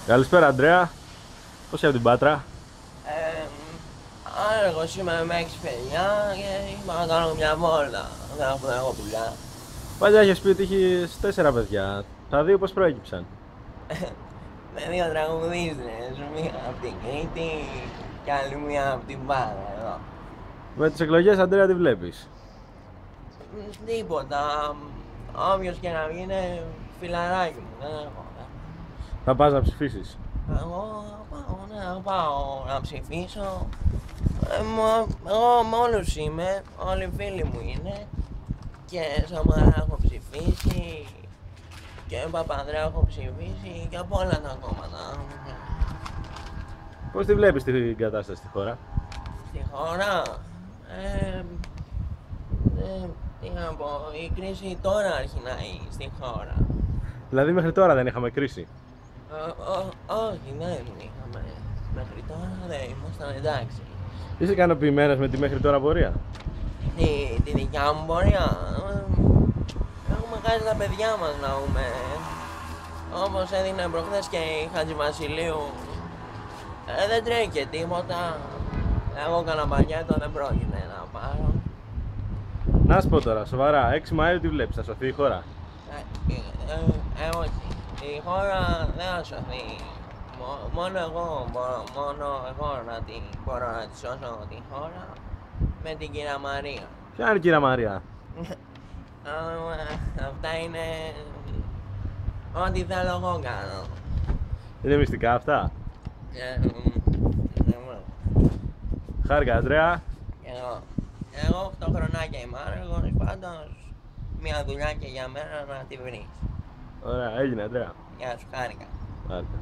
Καλησπέρα, Αντρέα. Πώς είσαι από την Πάτρα? Εγώ σήμερα με 6 παιδιά και είπα να κάνω μια βόλτα. Δεν έχω δουλειά. Παλιά είχες πει ότι είχες 4 παιδιά. Τα δύο πώς προέκυψαν? Με δύο τραγουδίστρες, μία από την Κρήτη και άλλη μία από την Πάτρα εδώ. Με τις εκλογές, Αντρέα, τι βλέπεις? Τίποτα. Όποιος και να βγει φιλαράκι μου. Δεν έχω. Θα πας να ψηφίσεις? Εγώ πάω, πάω να ψηφίσω. Εγώ με όλους είμαι, όλοι φίλοι μου είναι. Και Σαμαρά έχω ψηφίσει και Παπανδρέου έχω ψηφίσει και από όλα τα κόμματα. Πώς τη βλέπεις την κατάσταση στη χώρα? Στη χώρα, τι να πω, η κρίση τώρα αρχινάει στη χώρα. Δηλαδή μέχρι τώρα δεν είχαμε κρίση? Όχι, δεν είχαμε. Μέχρι τώρα δεν ήμασταν εντάξει. Είσαι ικανοποιημένος με τη μέχρι τώρα πορεία? Τη δικιά μου πορεία, έχουμε χάσει τα παιδιά μας να πούμε. Όπως έδινε προχθές και η Χατζηβασιλείου, δεν τρέχει και τίποτα. Εγώ κανένα πακέτο δεν πρόκειται να πάρω. Να σου πω τώρα, σοβαρά, 6 Μαΐου τι βλέπεις, θα σωθεί η χώρα? Όχι. Η χώρα δεν θα σωθεί. Μόνο εγώ μπορώ να τη σώσω τη χώρα με την κυρία Μαρία. Ποια είναι η κυρία Μαρία? Αυτά είναι ό,τι θέλω εγώ κάνω. Είναι μυστικά αυτά? Χάρηκα, Αντρέα. Εγώ 8 χρονάκια είμαι άργος, πάντως μια δουλειά και για μένα να τη βρεις. Ωραία, έγινε, Αντρέα. Γεια σου, χάρηκα. Χάρηκα.